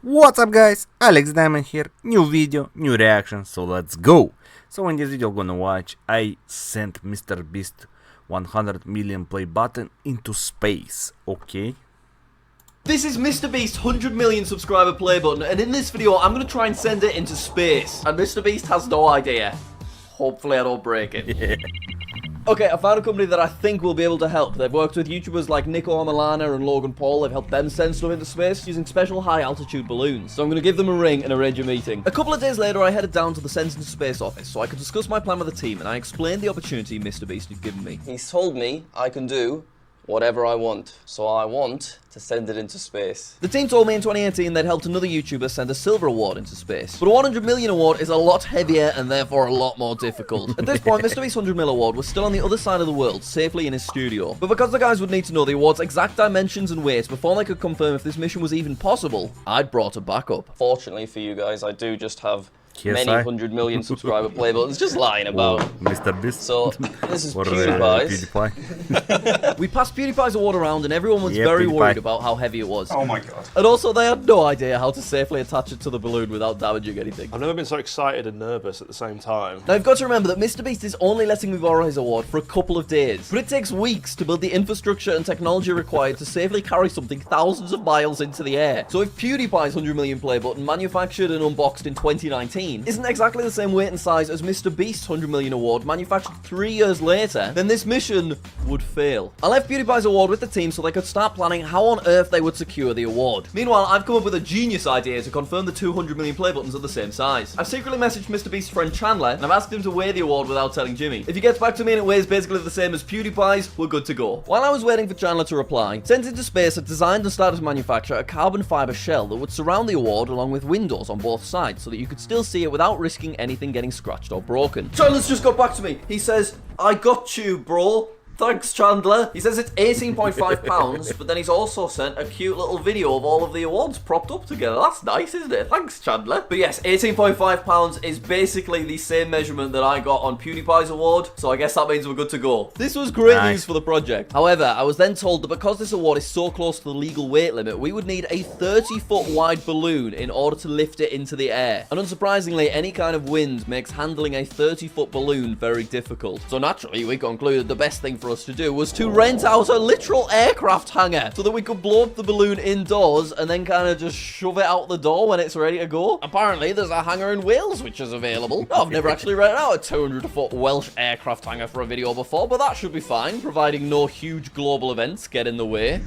What's up guys, Alex Diamond here, new video, new reaction, so let's go! So in this video I'm gonna watch, I sent MrBeast 100 million play button into space, okay? This is MrBeast's 100 million subscriber play button, and in this video I'm gonna try and send it into space. And MrBeast has no idea. Hopefully I don't break it. Okay, I found a company that I think will be able to help. They've worked with YouTubers like Nico Milana and Logan Paul. They've helped them send stuff into space using special high-altitude balloons. So I'm going to give them a ring and arrange a meeting. A couple of days later, I headed down to the Send into Space office so I could discuss my plan with the team, and I explained the opportunity MrBeast had given me. He's told me I can do whatever I want, so I want to send it into space. The team told me in 2018 they'd helped another YouTuber send a silver award into space. But a 100 million award is a lot heavier and therefore a lot more difficult. At this point, MrBeast's 100 mil award was still on the other side of the world, safely in his studio. But because the guys would need to know the award's exact dimensions and weight before they could confirm if this mission was even possible, I'd brought a backup. Fortunately for you guys, I do just have KSI? many 100 million subscriber play buttons just lying about. MrBeast? So, this is or PewDiePie's. PewDiePie? We passed PewDiePie's award around and everyone was very PewDiePie. worried about how heavy it was. Oh my god. And also they had no idea how to safely attach it to the balloon without damaging anything. I've never been so excited and nervous at the same time. Now you've got to remember that MrBeast is only letting me borrow his award for a couple of days. But it takes weeks to build the infrastructure and technology required to safely carry something thousands of miles into the air. So if PewDiePie's 100 million play button, manufactured and unboxed in 2019, isn't exactly the same weight and size as MrBeast's 100 million award, manufactured 3 years later, then this mission would fail. I left PewDiePie's award with the team so they could start planning how on earth they would secure the award. Meanwhile, I've come up with a genius idea to confirm the 200 million play buttons are the same size. I've secretly messaged MrBeast's friend Chandler, and I've asked him to weigh the award without telling Jimmy. If he gets back to me and it weighs basically the same as PewDiePie's, we're good to go. While I was waiting for Chandler to reply, Sent into Space had designed and started to manufacture a carbon fiber shell that would surround the award along with windows on both sides so that you could still see it without risking anything getting scratched or broken. Chandler's just got back to me. He says, "I got you, bro. Thanks, Chandler." He says it's 18.5 pounds, but then he's also sent a cute little video of all of the awards propped up together. That's nice, isn't it? Thanks, Chandler. But yes, 18.5 pounds is basically the same measurement that I got on PewDiePie's award, so I guess that means we're good to go. This was great news for the project. However, I was then told that because this award is so close to the legal weight limit, we would need a 30-foot wide balloon in order to lift it into the air. And unsurprisingly, any kind of wind makes handling a 30-foot balloon very difficult. So naturally, we concluded the best thing for us to do was to rent out a literal aircraft hangar so that we could blow up the balloon indoors and then kind of just shove it out the door when it's ready to go. Apparently, there's a hangar in Wales which is available. I've never actually rented out a 200-foot Welsh aircraft hangar for a video before, but that should be fine, providing no huge global events get in the way.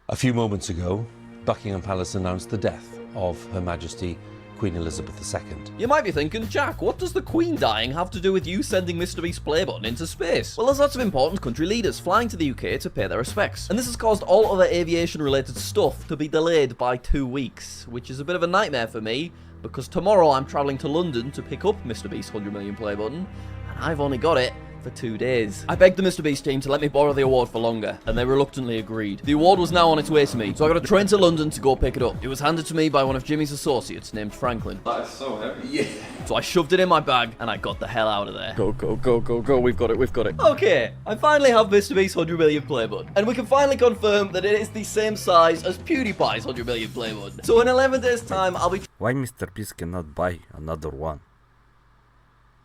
A few moments ago, Buckingham Palace announced the death of Her Majesty Queen Elizabeth II. You might be thinking, Jack, what does the Queen dying have to do with you sending MrBeast's play button into space? Well, there's lots of important country leaders flying to the UK to pay their respects. And this has caused all other aviation-related stuff to be delayed by 2 weeks, which is a bit of a nightmare for me, because tomorrow I'm travelling to London to pick up MrBeast's 100 million play button, and I've only got it for 2 days. I begged the MrBeast team to let me borrow the award for longer, and they reluctantly agreed. The award was now on its way to me, so I got a train to London to go pick it up. It was handed to me by one of Jimmy's associates named Franklin. That is so heavy. Yeah. So I shoved it in my bag, and I got the hell out of there. Go, go, go, go, go, we've got it, we've got it. Okay, I finally have MrBeast's 100 million play button, and we can finally confirm that it is the same size as PewDiePie's 100 million play button. So in 11 days time, I'll be... Why MrBeast cannot buy another one?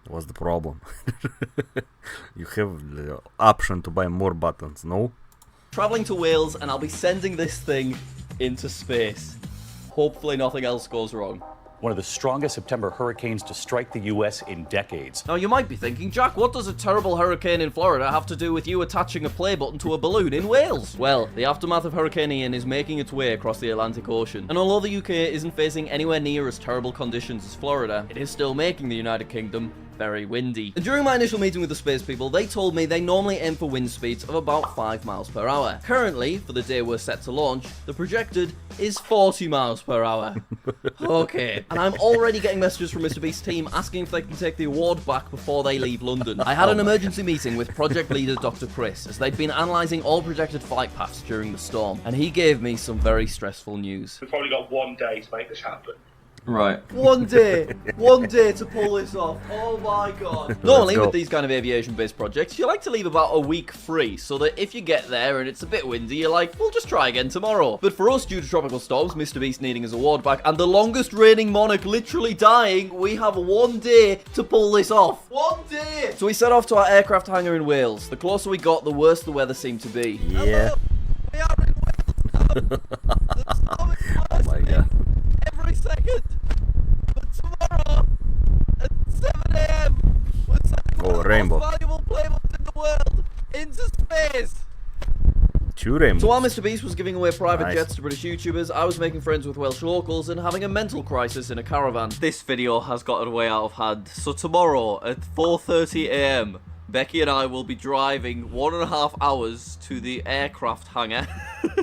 What's the problem? You have the option to buy more buttons, no? traveling to Wales, and I'll be sending this thing into space. Hopefully nothing else goes wrong. One of the strongest September hurricanes to strike the U.S. in decades. Now you might be thinking, Jack, what does a terrible hurricane in Florida have to do with you attaching a play button to a balloon in Wales? Well, the aftermath of Hurricane Ian is making its way across the Atlantic Ocean. And although the UK isn't facing anywhere near as terrible conditions as Florida, it is still making the United Kingdom very windy. And during my initial meeting with the space people, they told me they normally aim for wind speeds of about 5 miles per hour. Currently, for the day we're set to launch, the projected is 40 miles per hour. Okay. And I'm already getting messages from MrBeast's team asking if they can take the award back before they leave London. I had an emergency meeting with project leader Dr. Chris, as they'd been analysing all projected flight paths during the storm, and he gave me some very stressful news. We've probably got 1 day to make this happen. Right. One day to pull this off. Oh my god. Normally with these kind of aviation-based projects, you like to leave about a week free, so that if you get there and it's a bit windy, you're like, we'll just try again tomorrow. But for us, due to tropical storms, MrBeast needing his award back, and the longest reigning monarch literally dying, we have 1 day to pull this off. 1 day! So we set off to our aircraft hangar in Wales. The closer we got, the worse the weather seemed to be. Yeah. We are in Wales. The storm is Oh my god. every second. But tomorrow at 7 a.m. we're sending one of the rainbow. most valuable playbuttons in the world into space. 2 rainbows. So while MrBeast was giving away private Nice. jets to British YouTubers, I was making friends with Welsh locals and having a mental crisis in a caravan. This video has gotten way out of hand. So tomorrow at 4:30 a.m. Becky and I will be driving 1.5 hours to the aircraft hangar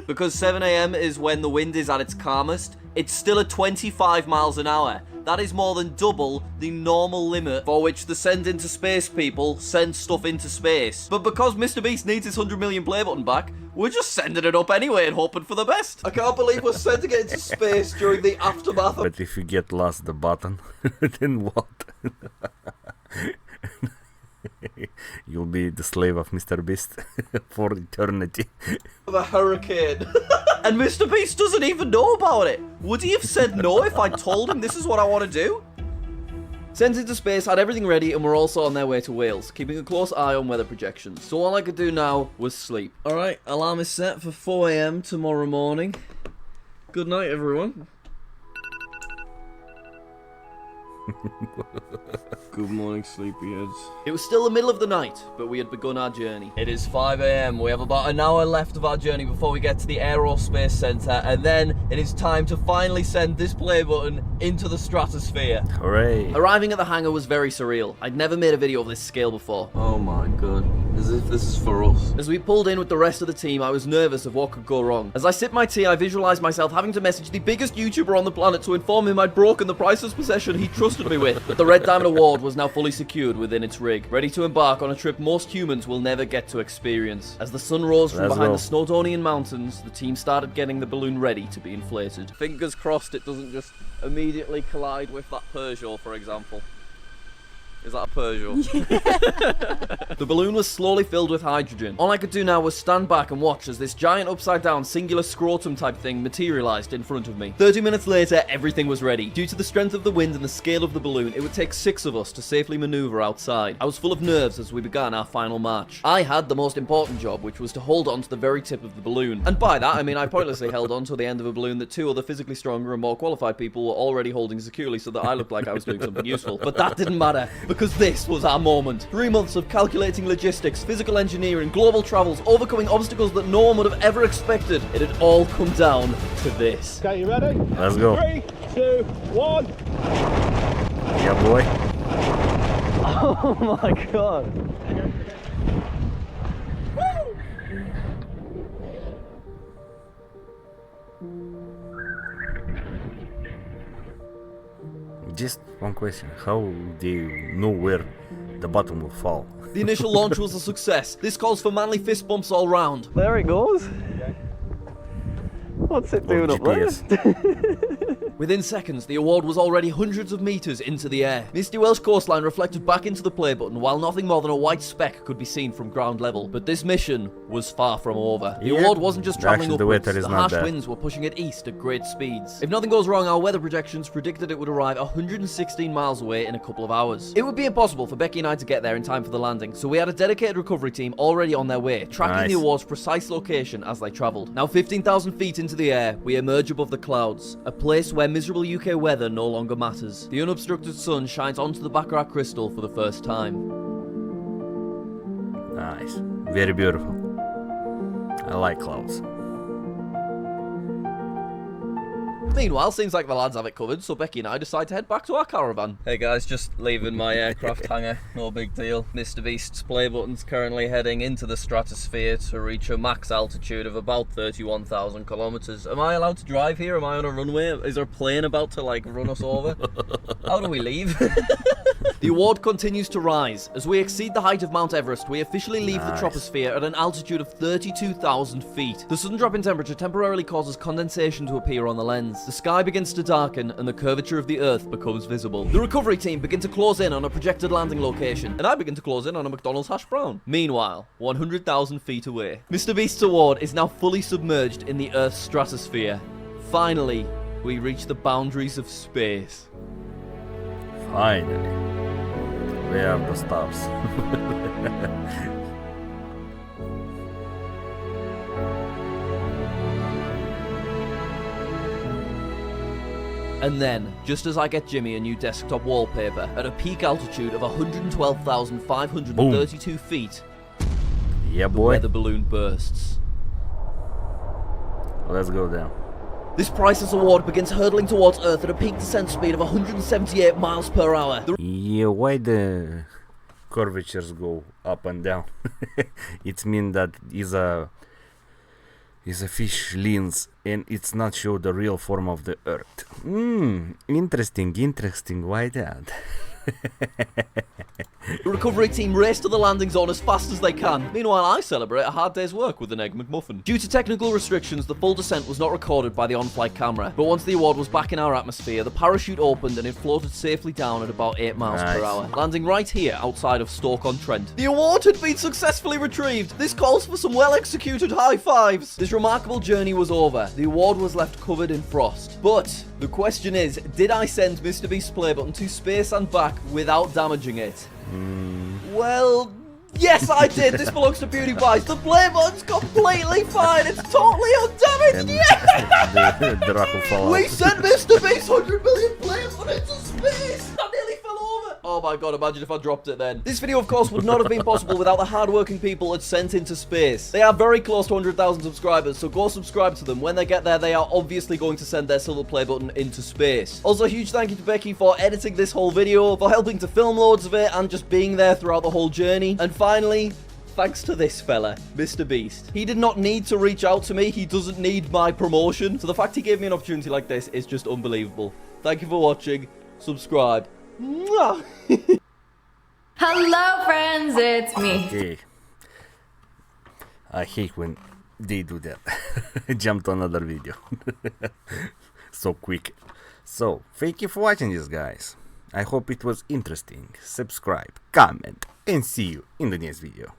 because 7 a.m. is when the wind is at its calmest. It's still at 25 miles an hour. That is more than double the normal limit for which the send into space people send stuff into space. But because MrBeast needs his 100 million play button back, we're just sending it up anyway and hoping for the best. I can't believe we're sending it into space during the aftermath of... But if you get lost the button, then what? You'll be the slave of MrBeast for eternity. a hurricane. And MrBeast doesn't even know about it. Would he have said no if I told him this is what I want to do? Sent into space, had everything ready, and we're also on their way to Wales, keeping a close eye on weather projections. So all I could do now was sleep. Alright, alarm is set for 4 a.m. tomorrow morning. Good night, everyone. Good morning, sleepyheads. It was still the middle of the night, but we had begun our journey. It is 5 a.m. We have about an hour left of our journey before we get to the Aerospace Centre, and then it is time to finally send this play button into the stratosphere. Hooray. Arriving at the hangar was very surreal. I'd never made a video of this scale before. Oh my god. As if this is for us. As we pulled in with the rest of the team, I was nervous of what could go wrong. As I sipped my tea, I visualized myself having to message the biggest YouTuber on the planet to inform him I'd broken the priceless possession he trusted me with. But the Red Diamond Award was now fully secured within its rig, ready to embark on a trip most humans will never get to experience. As the sun rose from behind the Snowdonian mountains, the team started getting the balloon ready to be inflated. Fingers crossed it doesn't just immediately collide with that Peugeot, for example. Is that a Peugeot? The balloon was slowly filled with hydrogen. All I could do now was stand back and watch as this giant upside-down singular scrotum type thing materialized in front of me. 30 minutes later, everything was ready. Due to the strength of the wind and the scale of the balloon, it would take 6 of us to safely maneuver outside. I was full of nerves as we began our final march. I had the most important job, which was to hold on to the very tip of the balloon. And by that, I mean I pointlessly held on to the end of a balloon that 2 other physically stronger and more qualified people were already holding securely so that I looked like I was doing something useful. But that didn't matter, because this was our moment. 3 months of calculating logistics, physical engineering, global travels, overcoming obstacles that no one would have ever expected. It had all come down to this. Okay, you ready? Let's go. 3, 2, 1. Yeah, boy. Oh my god. Just one question. How do you know where the button will fall? The initial launch was a success. This calls for manly fist bumps all round. There it goes. What's it doing up there? Within seconds, the award was already hundreds of meters into the air. Misty Welsh coastline reflected back into the play button while nothing more than a white speck could be seen from ground level. But this mission was far from over. The award wasn't just traveling Actually, the upwards, weather is the not harsh bad. winds were pushing it east at great speeds. If nothing goes wrong, our weather projections predicted it would arrive 116 miles away in a couple of hours. It would be impossible for Becky and I to get there in time for the landing, so we had a dedicated recovery team already on their way, tracking the award's precise location as they travelled. Now 15,000 feet into the air, we emerge above the clouds, a place where miserable UK weather no longer matters. The unobstructed sun shines onto the Baccarat crystal for the first time. Nice. Very beautiful. I like clouds. Meanwhile, seems like the lads have it covered, so Becky and I decide to head back to our caravan. Hey guys, just leaving my aircraft hangar, no big deal. MrBeast's play button's currently heading into the stratosphere to reach a max altitude of about 31,000 kilometers. Am I allowed to drive here? Am I on a runway? Is there a plane about to like run us over? How do we leave? The award continues to rise. As we exceed the height of Mount Everest, we officially leave the troposphere at an altitude of 32,000 feet. The sudden drop in temperature temporarily causes condensation to appear on the lens. The sky begins to darken and the curvature of the Earth becomes visible. The recovery team begin to close in on a projected landing location, and I begin to close in on a McDonald's hash brown. Meanwhile, 100,000 feet away, MrBeast's award is now fully submerged in the Earth's stratosphere. Finally, we reach the boundaries of space. Finally. Where are the stars? And then, just as I get Jimmy a new desktop wallpaper, at a peak altitude of 112,532 feet, Yeah, the boy. weather balloon bursts. Let's go down. This priceless award begins hurtling towards Earth at a peak descent speed of 178 miles per hour. Yeah, why the curvatures go up and down? It means that is a fish lens and it's not show the real form of the Earth. Interesting. Why that? The recovery team race to the landing zone as fast as they can. Meanwhile, I celebrate a hard day's work with an Egg McMuffin. Due to technical restrictions, the full descent was not recorded by the on-flight camera. But once the award was back in our atmosphere, the parachute opened and it floated safely down at about 8 miles per hour, landing right here outside of Stoke-on-Trent. The award had been successfully retrieved. This calls for some well-executed high fives. This remarkable journey was over. The award was left covered in frost. But the question is, did I send MrBeast's Playbutton to space and back without damaging it? Well, yes, I did. This belongs to PewDiePie. The Playbutton's completely fine. It's totally undamaged. Yeah! The rock will fall We out. sent MrBeast 100 million Playbutton into space. That nearly fell over. Oh my god, imagine if I dropped it then. This video, of course, would not have been possible without the hardworking people at Sent into Space. They are very close to 100,000 subscribers, so go subscribe to them. When they get there, they are obviously going to send their silver Playbutton into space. Also, a huge thank you to Becky for editing this whole video, for helping to film loads of it, and just being there throughout the whole journey. And finally, thanks to this fella, MrBeast. He did not need to reach out to me. He doesn't need my promotion. So the fact he gave me an opportunity like this is just unbelievable. Thank you for watching. Subscribe. Mwah! Hello, friends, it's me. Okay. I hate when they do that. Jump to another video. So quick. So, thank you for watching this, guys. I hope it was interesting. Subscribe, comment, and see you in the next video.